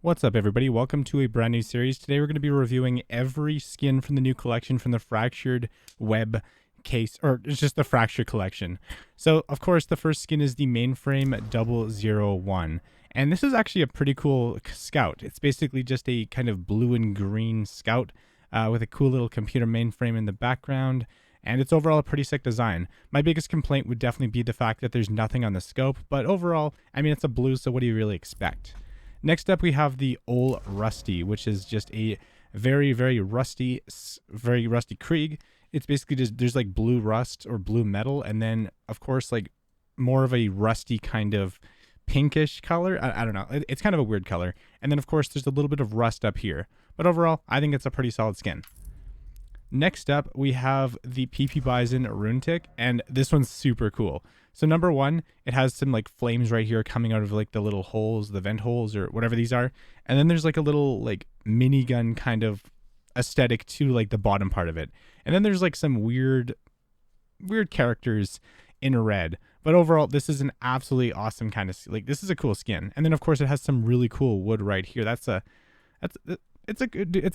What's up, everybody? Welcome to a brand new series. Today we're going to be reviewing every skin from the new collection from the Fractured Web case, or it's just the Fractured collection. So, of course, the first skin is the Mainframe 001. And this is actually a pretty cool scout. It's basically just a kind of blue and green scout with a cool little computer mainframe in the background. And it's overall a pretty sick design. My biggest complaint would definitely be the fact that there's nothing on the scope. But overall, I mean, it's a blue, so what do you really expect? Next up, we have the Ol Rusty, which is just a very rusty Krieg. It's basically just, there's like blue rust or blue metal, and then, of course, like more of a rusty kind of pinkish color. I don't know. It's kind of a weird color. And then, of course, there's a little bit of rust up here. But overall, I think it's a pretty solid skin. Next up, we have the PP Bison Runetic, and this one's super cool. So number one, it has some like flames right here coming out of like the little holes, the vent holes or whatever these are. And then there's like a little like minigun kind of aesthetic to like the bottom part of it. And then there's like some weird characters in red. But overall, this is an absolutely awesome kind of, like, this is a cool skin. And then of course it has some really cool wood right here. It's a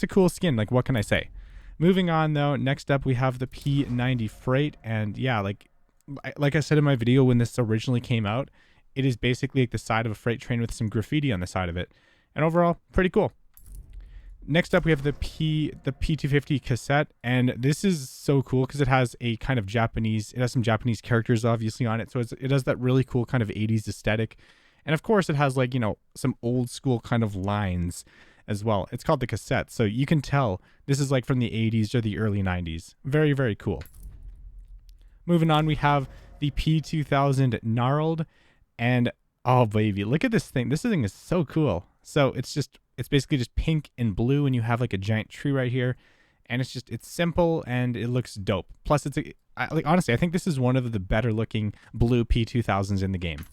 cool skin. Like, what can I say? Moving on though, next up we have the P90 Freight, and yeah, like I said in my video when this originally came out, it is basically like the side of a freight train with some graffiti on the side of it. And overall, pretty cool. Next up we have the P250 Cassette, and this is so cool because it has a kind of Japanese, it has some Japanese characters obviously on it, so it has that really cool kind of 80s aesthetic. And of course it has like, you know, some old school kind of lines as well. It's called the Cassette, so you can tell this is like from the 80s or the early 90s. Very cool. Moving on, we have the P2000 Gnarled, and oh baby, look at this thing. This thing is so cool. So it's basically just pink and blue, and you have like a giant tree right here, and it's simple and it looks dope. Plus, honestly, I think this is one of the better looking blue P2000s in the game.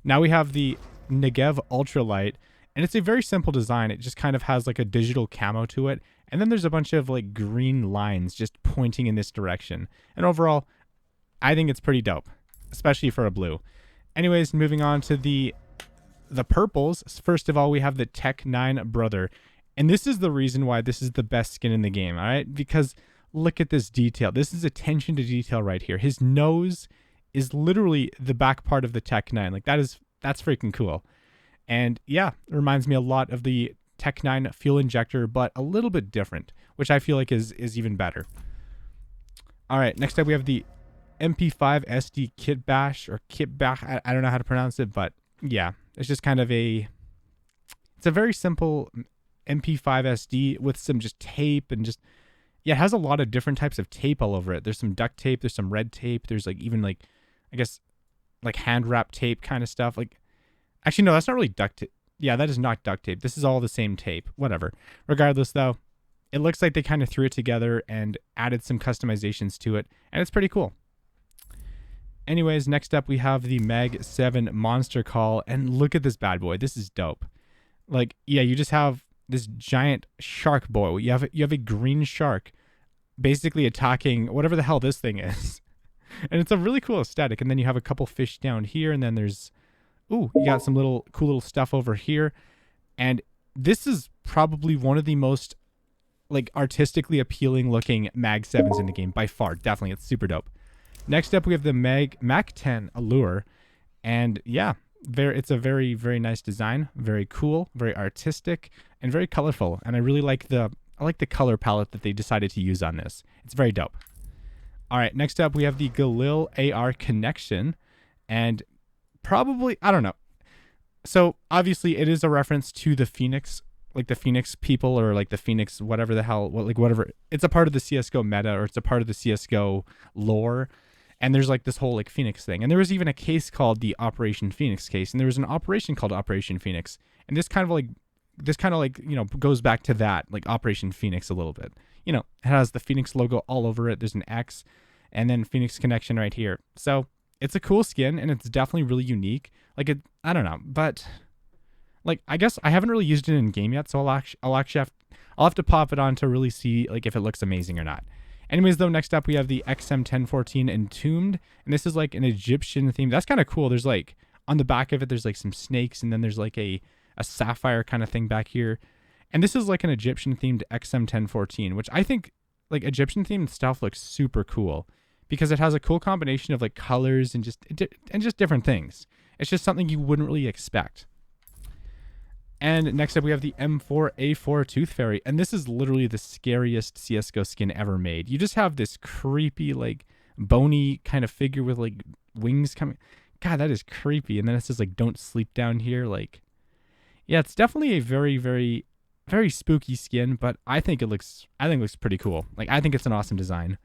Now we have the Negev Ultralight, and it's a very simple design. It just kind of has like a digital camo to it, and then there's a bunch of like green lines just pointing in this direction. And overall, I think it's pretty dope, especially for a blue. Anyways, moving on to the purples. First of all, we have the Tech 9 Brother. And this is the reason why this is the best skin in the game, all right? Because look at this detail. This is attention to detail right here. His nose is literally the back part of the Tech 9. Like, that's freaking cool. And yeah, it reminds me a lot of the Tech 9 fuel injector, but a little bit different, which I feel like is even better. All right, next up we have the MP5 SD Kit Bash, or Kit Bash. I don't know how to pronounce it, but yeah, it's just kind of it's a very simple MP5 SD with some just tape and just, yeah, it has a lot of different types of tape all over it. There's some duct tape, there's some red tape, there's like even like, I guess, like hand wrap tape kind of stuff. Like, actually, no, that's not really duct tape. Yeah, that is not duct tape. This is all the same tape, whatever. Regardless though, it looks like they kind of threw it together and added some customizations to it, and it's pretty cool. Anyways, next up we have the Mag 7 Monster Call, and look at this bad boy. This is dope. Like, yeah, you just have this giant shark boy. You have a green shark basically attacking whatever the hell this thing is. And it's a really cool aesthetic. And then you have a couple fish down here, and then there's, ooh, you got some cool little stuff over here. And this is probably one of the most like artistically appealing looking Mag 7s in the game by far. Definitely, it's super dope. Next up, we have the Mac 10 Allure, and yeah, it's a very nice design, very cool, very artistic, and very colorful. And I really like the color palette that they decided to use on this. It's very dope. All right, next up, we have the Galil AR Connection, and probably, I don't know. So obviously, it is a reference to the Phoenix, like the Phoenix people, or like the Phoenix whatever the hell, like whatever. It's a part of the CS:GO meta, or it's a part of the CS:GO lore. And there's like this whole like Phoenix thing. And there was even a case called the Operation Phoenix case. And there was an operation called Operation Phoenix. And this kind of like, you know, goes back to that, like Operation Phoenix a little bit. You know, it has the Phoenix logo all over it. There's an X and then Phoenix Connection right here. So it's a cool skin, and it's definitely really unique. Like, I don't know, but like, I guess I haven't really used it in game yet. So I'll have to pop it on to really see like if it looks amazing or not. Anyways, though, next up we have the XM1014 Entombed, and this is like an Egyptian theme. That's kind of cool. There's like, on the back of it, there's like some snakes, and then there's like a a sapphire kind of thing back here. And this is like an Egyptian themed XM1014, which I think like Egyptian themed stuff looks super cool because it has a cool combination of like colors and just different things. It's just something you wouldn't really expect. And next up we have the M4A4 Tooth Fairy, and this is literally the scariest CS:GO skin ever made. You just have this creepy like bony kind of figure with like wings coming. God, that is creepy. And then it says like don't sleep down here. Like, yeah, it's definitely a very, very, very spooky skin, but I think it looks pretty cool. Like, I think it's an awesome design.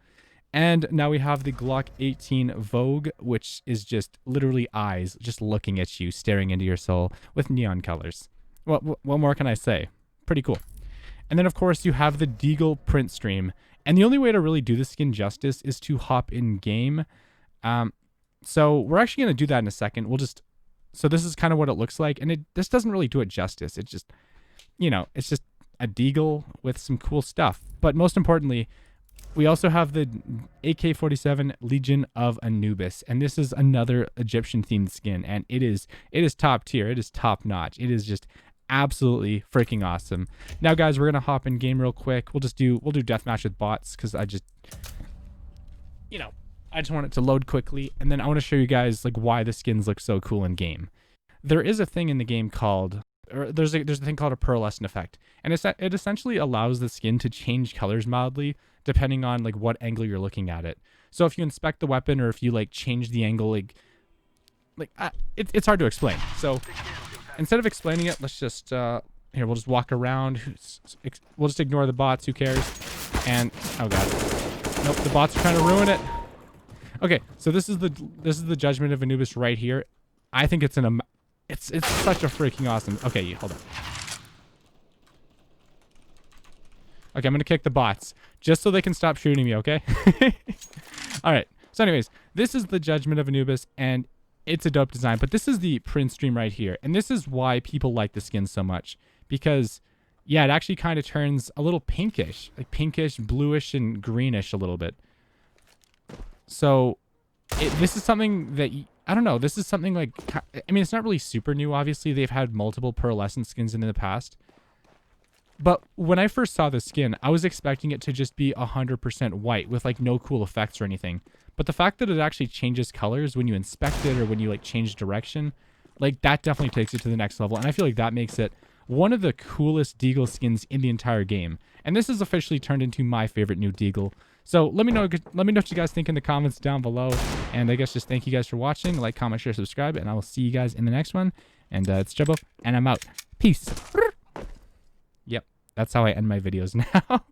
And now we have the Glock 18 Vogue, which is just literally eyes just looking at you, staring into your soul with neon colors. What more can I say? Pretty cool. And then, of course, you have the Deagle print stream. And the only way to really do this skin justice is to hop in game. So we're actually going to do that in a second. So this is kind of what it looks like. And this doesn't really do it justice. It just, it's just a Deagle with some cool stuff. But most importantly, we also have the AK-47 Legion of Anubis. And this is another Egyptian themed skin. And it is top tier. It is top notch. It is just absolutely freaking awesome. Now guys, we're gonna hop in game real quick. We'll do deathmatch with bots because I just want it to load quickly, and then I want to show you guys like why the skins look so cool in game. There is a thing in the game called, or there's a thing called a pearlescent effect, and it essentially allows the skin to change colors mildly depending on like what angle you're looking at it. So if you inspect the weapon or if you like change the angle, it's hard to explain. So instead of explaining it, let's just, here, we'll just walk around. We'll just ignore the bots. Who cares? And, oh god. Nope, the bots are trying to ruin it. Okay, so this is the Judgment of Anubis right here. I think it's it's such a freaking awesome. Okay, hold on. Okay, I'm going to kick the bots just so they can stop shooting me, okay? All right. So anyways, this is the Judgment of Anubis, and it's a dope design, but this is the print stream right here. And this is why people like the skin so much, because yeah, it actually kind of turns a little pinkish, like pinkish, bluish, and greenish a little bit. So this is something that, I don't know, this is something like, I mean, it's not really super new. Obviously, they've had multiple pearlescent skins in the past. But when I first saw the skin, I was expecting it to just be 100% white with like no cool effects or anything. But the fact that it actually changes colors when you inspect it or when you like change direction, like that definitely takes it to the next level. And I feel like that makes it one of the coolest Deagle skins in the entire game. And this has officially turned into my favorite new Deagle. So let me know what you guys think in the comments down below. And I guess just thank you guys for watching. Like, comment, share, subscribe, and I will see you guys in the next one. And it's Jubbo, and I'm out. Peace. Yep, that's how I end my videos now.